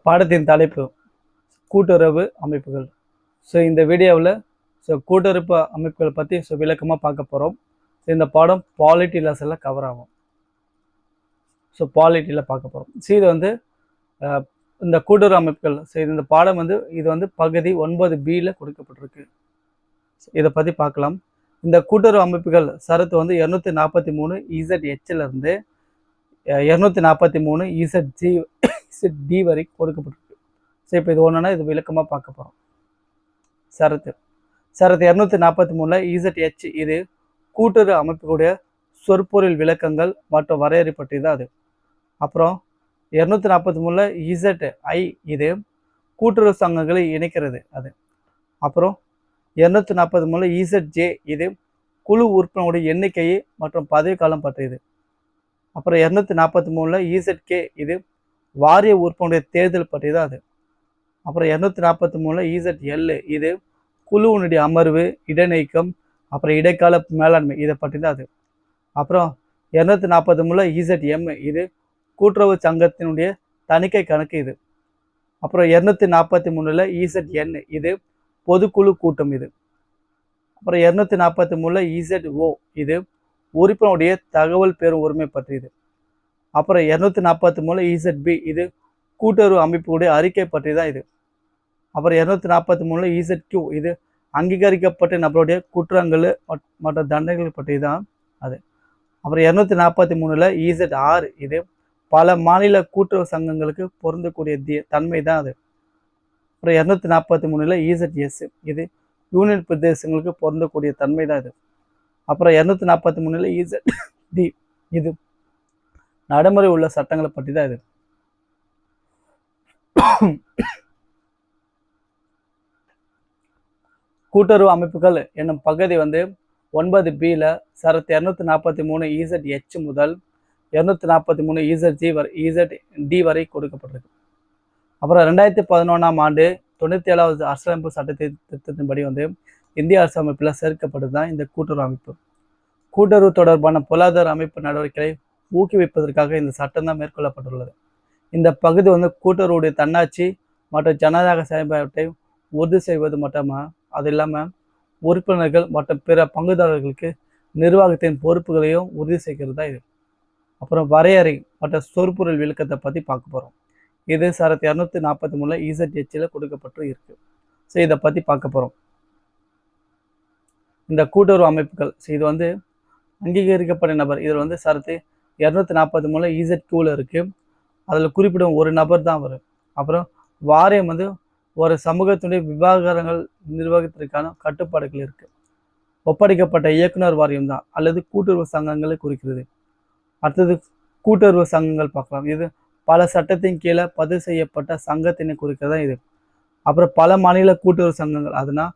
பாடத்தின் தலைப்பு கூட்டுறவு அமைப்புகள். இந்த வீடியோவில் கூட்டுறவு அமைப்புகளை பற்றி விளக்கமாக பார்க்க போகிறோம். இந்த பாடம் பாலிட்டி லெசனில் கவர் ஆகும். பாலிட்டியில் பார்க்க போகிறோம். இது வந்து இந்த கூட்டுறவு அமைப்புகள் இந்த பாடம் வந்து இது வந்து பகுதி 9Bயில் கொடுக்கப்பட்டிருக்கு. இதை பற்றி பார்க்கலாம். இந்த கூட்டுறவு அமைப்புகள் சரத்து வந்து 243 ZHலேருந்து 243 ZD வரை கொடுக்கப்பட்டிருக்கு. இப்போ இது ஒன்றுனா இது விளக்கமாக பார்க்க போகிறோம். சரத்து 243 ZH இது கூட்டுறவு அமைப்புடைய சொற்பொருள் விளக்கங்கள் மற்றும் வரையறை பற்றி தான் அது. அப்புறம் 243 ZI இது கூட்டுறவு சங்கங்களை இணைக்கிறது அது. அப்புறம் 243 ZJ இது குழு உறுப்பினருடைய எண்ணிக்கையை மற்றும் பதவி காலம் பற்றியது. அப்புறம் 243 ZK இது வாரிய உறுப்பினருடைய தேர்தல் பற்றியதான் அது. அப்புறம் 243 ZL இது குழுவினுடைய அமர்வு, இடைநீக்கம், அப்புறம் இடைக்கால மேலாண்மை இதை பற்றி தான் அது. அப்புறம் 243 ZM இது கூட்டுறவு சங்கத்தினுடைய தணிக்கை கணக்கு இது. அப்புறம் 243 ZN இது பொதுக்குழு கூட்டம் இது. அப்புறம் 243 ZO இது உறுப்பினருடைய தகவல் பெறும் உரிமை பற்றியது. அப்புறம் 243 ZB இது கூட்டுறவு அமைப்புடைய அறிக்கை பற்றி தான் இது. அப்புறம் 243 ZQ இது அங்கீகரிக்கப்பட்ட நபருடைய குற்றங்கள் மற்றும் தண்டனைகள் பற்றி தான் அது. அப்புறம் 243 ZR இது பல மாநில கூட்டுறவு சங்கங்களுக்கு பொருந்தக்கூடிய தன்மை தான் அது. அப்புறம் 243 ZS இது யூனியன் பிரதேசங்களுக்கு பொருந்தக்கூடிய தன்மை தான் இது. அப்புறம் 243 ZD இது நடைமுறை உள்ள சட்டங்களை பற்றி தான் இது. கூட்டுறவு அமைப்புகள் என்னும் பகுதி வந்து 9Bயில் சரத்து 243 ZH முதல் 243 ZD வரை கொடுக்கப்பட்டிருக்கு. அப்புறம் 2011ஆம் ஆண்டு 97வது அரசியலமைப்பு சட்டத்திட்டத்தின்படி வந்து இந்திய அரசமைப்பில் சேர்க்கப்பட்டது தான் இந்த கூட்டுறவு அமைப்பு. கூட்டுறவு தொடர்பான பொருளாதார அமைப்பு நடவடிக்கைகளை ஊக்குவிப்பதற்காக இந்த சட்டம் தான் மேற்கொள்ளப்பட்டுள்ளது. இந்த பகுதி வந்து கூட்டுறவுடைய தன்னாட்சி மற்றும் ஜனநாயக செயல்பாட்டை உறுதி செய்வது மட்டுமா அது இல்லாமல் உறுப்பினர்கள் மற்றும் பிற பங்குதாரர்களுக்கு நிர்வாகத்தின் பொறுப்புகளையும் உறுதி செய்கிறது தான் இது. அப்புறம் வரையறை மற்றும் சொற்பொருள் விளக்கத்தை பற்றி பார்க்க போகிறோம். இது சரத்து 243 ZHல கொடுக்கப்பட்டு இருக்கு. இதை பற்றி பார்க்க போகிறோம். இந்த கூட்டுறவு அமைப்புகள் இது வந்து அங்கீகரிக்கப்பட்ட நபர் இதில் வந்து சரத்து 243 ZQல இருக்கு. அதில் குறிப்பிடும் ஒரு நபர் தான் வரும். அப்புறம் வாரியம் வந்து ஒரு சமூகத்துடைய விவகாரங்கள் நிர்வாகத்திற்கான கட்டுப்பாடுகள் இருக்கு. ஒப்படைக்கப்பட்ட இயக்குனர் வாரியம் தான் அல்லது கூட்டுறவு சங்கங்களை குறிக்கிறது. அடுத்தது கூட்டுறவு சங்கங்கள் பார்க்கலாம். இது பல சட்டத்தின் கீழே பதிவு செய்யப்பட்ட சங்கத்தினை குறிக்கிறதா இது. அப்புறம் பல மாநில கூட்டுறவு சங்கங்கள் அதுனா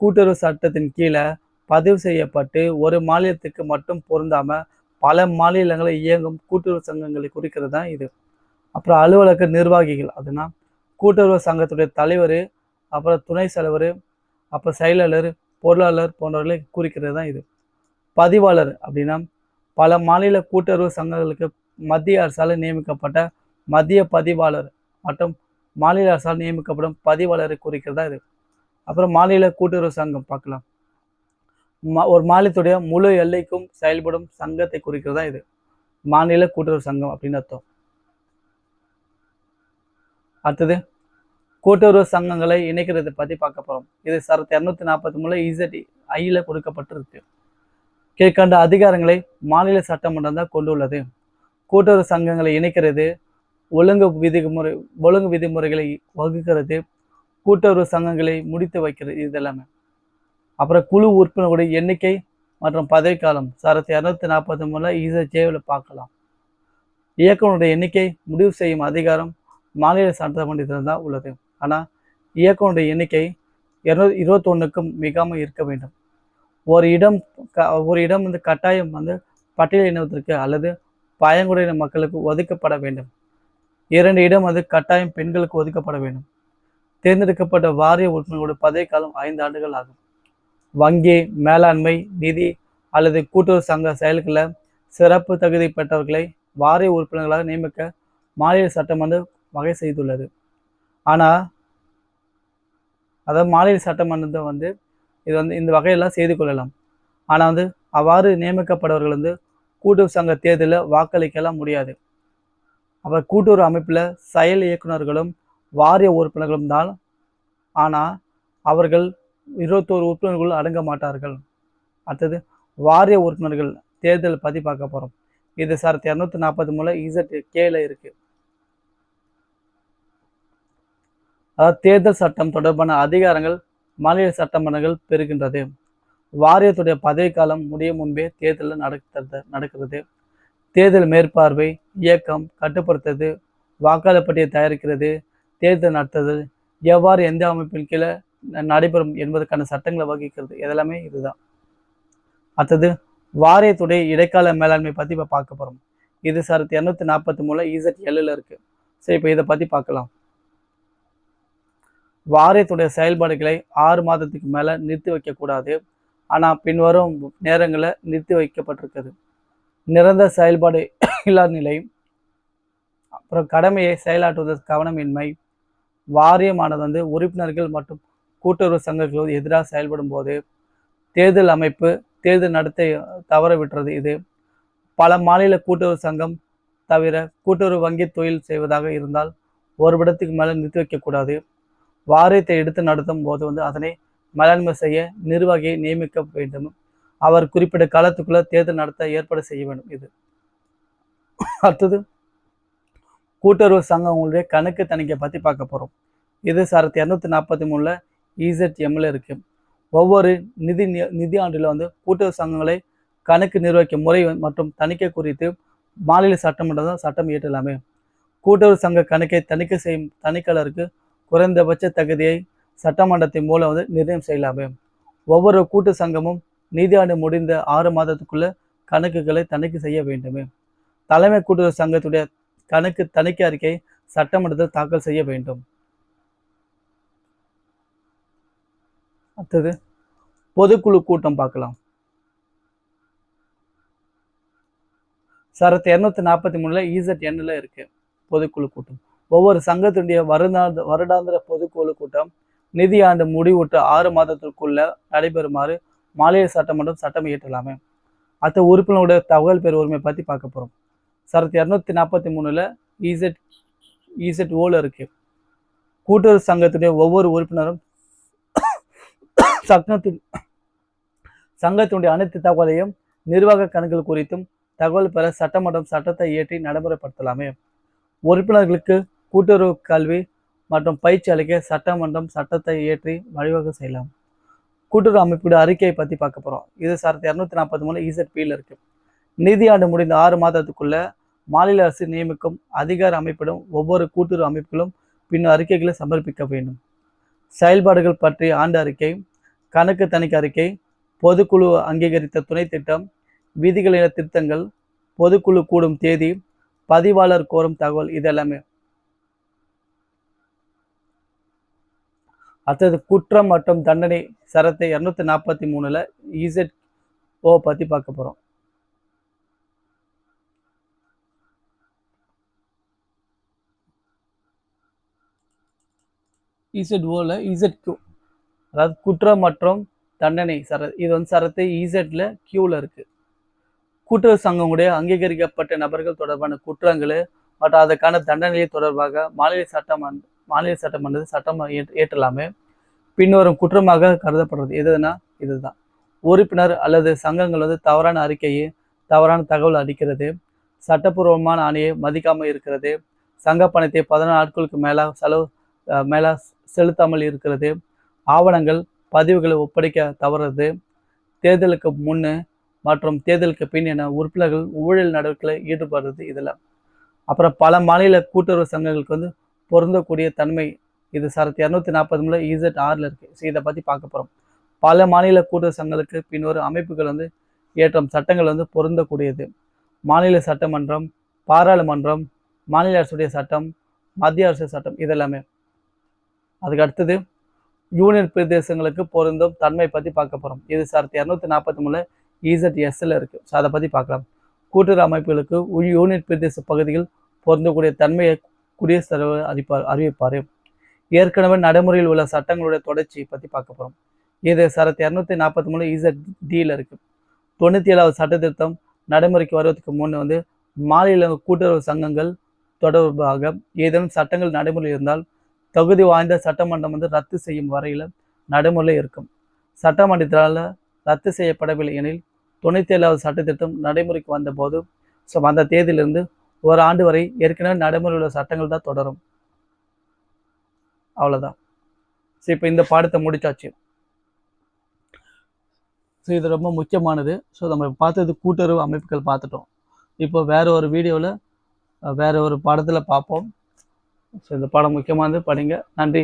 கூட்டுறவு சட்டத்தின் கீழே பதிவு செய்யப்பட்டு ஒரு மாநிலத்துக்கு மட்டும் பொருந்தாம பல மாநிலங்களை இயங்கும் கூட்டுறவு சங்கங்களை குறிக்கிறது தான் இது. அப்புறம் அலுவலக நிர்வாகிகள் அதுனா கூட்டுறவு சங்கத்துடைய தலைவர், அப்புறம் துணை தலைவர், அப்புறம் செயலாளர், பொருளாளர் போன்றவர்களை குறிக்கிறது தான் இது. பதிவாளர் அப்படின்னா பல மாநில கூட்டுறவு சங்கங்களுக்கு மத்திய அரசால் நியமிக்கப்பட்ட மத்திய பதிவாளர் மற்றும் மாநில அரசால் நியமிக்கப்படும் பதிவாளரை குறிக்கிறதா இது. அப்புறம் மாநில கூட்டுறவு சங்கம் பார்க்கலாம். ஒரு மாநிலத்துடைய முழு எல்லைக்கும் செயல்படும் சங்கத்தை குறிக்கிறதா இது மாநில கூட்டுறவு சங்கம் அப்படின்னு அர்த்தம். அடுத்தது கூட்டுறவு சங்கங்களை இணைக்கிறத பற்றி பார்க்க போகிறோம். இது சரத்து 243 ZIல கொடுக்கப்பட்டிருக்கு. கீழ்கண்ட அதிகாரங்களை மாநில சட்டமன்றம் தான் கொண்டுள்ளது. கூட்டுறவு சங்கங்களை இணைக்கிறது, ஒழுங்கு விதிமுறைகளை வகுக்கிறது, கூட்டுறவு சங்கங்களை முடித்து வைக்கிறது இதெல்லாமே. அப்புறம் குழு உறுப்பினர்களுடைய எண்ணிக்கை மற்றும் பதவிக்காலம் சரத்து 243 ZJல பார்க்கலாம். இயக்குநருடைய எண்ணிக்கை முடிவு செய்யும் அதிகாரம் மாநில சட்டமன்றத்தில் தான் உள்ளது. ஆனால் இயக்குநருடைய எண்ணிக்கை 221க்கும் மிகாமல் இருக்க வேண்டும். ஒரு இடம் வந்து கட்டாயம் வந்து பட்டியல் இனத்திற்கு அல்லது பழங்குடியின மக்களுக்கு ஒதுக்கப்பட வேண்டும். 2 இடம் வந்து கட்டாயம் பெண்களுக்கு ஒதுக்கப்பட வேண்டும். தேர்ந்தெடுக்கப்பட்ட வாரிய உறுப்பினர்களுடைய பதவிக்காலம் 5 ஆண்டுகள் ஆகும். வங்கி, மேலாண்மை, நிதி அல்லது கூட்டுறவு சங்க செயல்களில் சிறப்பு தகுதி பெற்றவர்களை வாரிய உறுப்பினர்களாக நியமிக்க மாநில சட்டமன்றம் வகை செய்துள்ளது. ஆனால் அதாவது மாநில சட்டமன்றத்தை வந்து இது வந்து இந்த வகையெல்லாம் செய்து கொள்ளலாம். ஆனால் வந்து அவ்வாறு நியமிக்கப்படுபவர்கள் வந்து கூட்டுறவு சங்க தேர்தலில் வாக்களிக்கலாம் முடியாது. அவர் கூட்டுறவு அமைப்பில் செயல் இயக்குநர்களும் வாரிய உறுப்பினர்களும் தான். ஆனால் அவர்கள் 21 உறுப்பினர்கள் அடங்க மாட்டார்கள். அடுத்தது வாரிய உறுப்பினர்கள் தேர்தல் பற்றி பார்க்க போகிறோம். இது சார் 243 இசட்-கேல இருக்கு. அதாவது தேர்தல் சட்டம் தொடர்பான அதிகாரங்கள் மாநில சட்டமன்றங்கள் பெறுகின்றது. வாரியத்துடைய பதவிக்காலம் முடியும் முன்பே தேர்தல் நடக்கிறது. தேர்தல் மேற்பார்வை, இயக்கம், கட்டுப்படுத்துறது, வாக்காளர் பட்டியல் தயாரிக்கிறது, தேர்தல் நடத்துதல், எவ்வாறு எந்த அமைப்பின் கீழே நடைபெறும் என்பதற்கான சட்டங்களை வகிக்கிறது. இதெல்லாமே இதுதான். அடுத்தது வாரியத்துடைய இடைக்கால மேலாண்மை பற்றி இப்போ பார்க்க போகிறோம். இது சார் 243 இசட்-எல்ல இருக்கு. சரி, இப்போ இதை பற்றி பார்க்கலாம். வாரியத்துடைய செயல்பாடுகளை 6 மாதத்துக்கு மேலே நிறுத்தி வைக்கக்கூடாது. ஆனால் பின்வரும் நேரங்களில் நிறுத்தி வைக்கப்பட்டிருக்குது. நிரந்தர செயல்பாடு இல்லாத நிலை, அப்புறம் கடமையை செயலாற்றுவதற்கு கவனமின்மை, வாரியமானது வந்து உறுப்பினர்கள் மற்றும் கூட்டுறவு சங்கங்களுக்கு எதிராக செயல்படும் போது, தேர்தல் அமைப்பு தேர்தல் நடத்தை தவற விட்டுறது. இது பல மாநில கூட்டுறவு சங்கம் தவிர கூட்டுறவு வங்கி தொழில் செய்வதாக இருந்தால் ஒரு இடத்துக்கு மேலே நிறுத்தி வைக்கக்கூடாது. வாரியத்தை எடுத்து நடத்தும் போது வந்து அதனை மேலாண்மை செய்ய நிர்வாகியை நியமிக்க வேண்டும். அவர் குறிப்பிட்ட காலத்துக்குள்ள தேர்தல் நடத்த ஏற்பாடு செய்ய வேண்டும். இது அடுத்தது கூட்டுறவு சங்கங்களுடைய கணக்கு தணிக்கை பற்றி பார்க்க போகிறோம். இது சார் 243 இசட்-எம்ல இருக்கு. ஒவ்வொரு நிதி ஆண்டில் வந்து கூட்டுறவு சங்கங்களை கணக்கு நிர்வகிக்க முறை மற்றும் தணிக்கை குறித்து மாநில சட்டமன்றம் தான் சட்டம் இயற்றலாமே. கூட்டுறவு சங்க கணக்கை தணிக்கை செய்யும் தணிக்கையாளருக்கு குறைந்தபட்ச தகுதியை சட்டமன்றத்தின் மூலம் வந்து நிர்ணயம் செய்யலாமே. ஒவ்வொரு கூட்டு சங்கமும் நிதியாண்டு முடிந்த 6 மாதத்துக்குள்ள கணக்குகளை தணிக்கை செய்ய வேண்டுமே. தலைமை கூட்டுறவு சங்கத்துடைய கணக்கு தணிக்கை அறிக்கை சட்டமன்றத்தில் தாக்கல் செய்ய வேண்டும். அடுத்தது பொதுக்குழு கூட்டம் பார்க்கலாம். சார் 243 இசட்-என்ல இருக்கு பொதுக்குழு கூட்டம். ஒவ்வொரு சங்கத்தினுடைய வருடாந்திர பொதுக்குழு கூட்டம் நிதியாண்டு முடிவுற்ற 6 மாதத்திற்குள்ள நடைபெறுமாறு மாநில சட்டமன்றம் சட்டம் இயற்றலாமே. அடுத்த உறுப்பினருடைய தகவல் பெறும் உரிமை பற்றி பார்க்க போகிறோம். சார் 243 இசட்-ஓல இருக்கு. கூட்டுறவு சங்கத்துடைய ஒவ்வொரு உறுப்பினரும் சங்கத்தினுடைய அனைத்து தகவலையும் நிர்வாக கணக்குகள் குறித்தும் தகவல் பெற சட்டமன்றம் சட்டத்தை இயற்றி நடைமுறைப்படுத்தலாமே. உறுப்பினர்களுக்கு கூட்டுறவு கல்வி மற்றும் பயிற்சி அளிக்க சட்டமன்றம் சட்டத்தை இயற்றி வழிவகை செய்யலாம். கூட்டுறவு அமைப்புடைய அறிக்கையை பற்றி பார்க்க போகிறோம். இது சார் 243 இசட்-பியில் இருக்கு. நிதியாண்டு முடிந்த 6 மாதத்துக்குள்ள மாநில அரசு நியமிக்கும் அதிகார அமைப்பிடம் ஒவ்வொரு கூட்டுறவு அமைப்புகளும் பின்னர் அறிக்கைகளை சமர்ப்பிக்க வேண்டும். செயல்பாடுகள் பற்றிய ஆண்டு அறிக்கை, கணக்கு தணிக்கை அறிக்கை, பொதுக்குழு அங்கீகரித்த துணை திட்டம், விதிகளின திருத்தங்கள், பொதுக்குழு கூடும் தேதி, பதிவாளர் கோரும் தகவல், இதெல்லாமே. அடுத்தது குற்றம் மற்றும் தண்டனை சரத்தை 243 இசட்-ஓ பற்றி பார்க்க போகிறோம். இசட்-ஓல இசட்-கியூ, அதாவது குற்றம் மற்றும் தண்டனை சரத். இது வந்து சரத்து இசட்ல கியூல இருக்கு. கூட்டுறவு சங்கங்களுடைய அங்கீகரிக்கப்பட்ட நபர்கள் தொடர்பான குற்றங்கள் மற்றும் அதற்கான தண்டனை தொடர்பாக மாநில சட்டமன்றம் சட்டம் இயற்றலாமே. பின்வரும் குற்றமாக கருதப்படுறது எதுனா இதுதான். உறுப்பினர் அல்லது சங்கங்கள் வந்து தவறான அறிக்கையை, தவறான தகவல் அளிக்கிறது, சட்டப்பூர்வமான ஆணையை மதிக்காமல் இருக்கிறது, சங்க பணத்தை 14 நாட்களுக்கு மேல செலுத்தாமல் இருக்கிறது, ஆவணங்கள் பதிவுகளை ஒப்படைக்க தவறுறது, தேர்தலுக்கு முன்னு மற்றும் தேர்தலுக்கு பின் என உறுப்பினர்கள் ஊழல் நடவடிக்கைகளை ஈடுபடுறது இதெல்லாம். அப்புறம் பல மாநில கூட்டுறவு சங்கங்களுக்கு வந்து பொருந்தக்கூடிய தன்மை. இது சார் 243 இசட்-ஆர்ல இருக்கு. இதை பற்றி பார்க்க போகிறோம். பல மாநில கூட்டுறவு சங்கங்களுக்கு பின்வரும் அமைப்புகள் வந்து ஏற்றம் சட்டங்கள் வந்து பொருந்தக்கூடியது. மாநில சட்டமன்றம், பாராளுமன்றம், மாநில அரசுடைய சட்டம், மத்திய அரசு சட்டம், இதெல்லாமே. அதுக்கு அடுத்தது யூனியன் பிரதேசங்களுக்கு பொருந்தும் தன்மை பற்றி பார்க்க போகிறோம். இது சார் 243 இசட்-எஸ்ல இருக்கு. ஸோ அதை பற்றி பார்க்கலாம். கூட்டுறவு அமைப்புகளுக்கு யூனியன் பிரதேச பகுதிகள் பொருந்தக்கூடிய தன்மையை குடியரசுத் தலைவர் அறிவிப்பார். ஏற்கனவே நடைமுறையில் உள்ள சட்டங்களுடைய தொடர்ச்சி பற்றி பார்க்க போகிறோம். இது சரத்து 243 இசட்-டியில் இருக்கு. 97வது சட்ட திருத்தம் நடைமுறைக்கு வருவதற்கு முன் மாநில கூட்டுறவு சங்கங்கள் தொடர்பாக ஏதேனும் சட்டங்கள் நடைமுறையில் இருந்தால் தகுதி வாய்ந்த சட்டமன்றம் ரத்து செய்யும் வரையில் நடைமுறையில் இருக்கும். சட்டமன்றத்தால் ரத்து செய்யப்படவில்லை எனில் 97வது சட்ட திருத்தம் நடைமுறைக்கு வந்தபோது அந்த தேதியிலிருந்து ஒரு ஆண்டு வரை ஏற்கனவே நடைமுறையில் உள்ள சட்டங்கள் தான் தொடரும். அவ்வளோதான். ஸோ இப்போ இந்த பாடத்தை முடிச்சாச்சு. ஸோ இது ரொம்ப முக்கியமானது. ஸோ நம்ம பார்த்தது கூட்டுறவு அமைப்புகள் பார்த்துட்டோம். இப்போ வேற ஒரு வீடியோவில் வேற ஒரு பாடத்தில் பார்ப்போம். ஸோ இந்த பாடம் முக்கியமானது, படிங்க. நன்றி.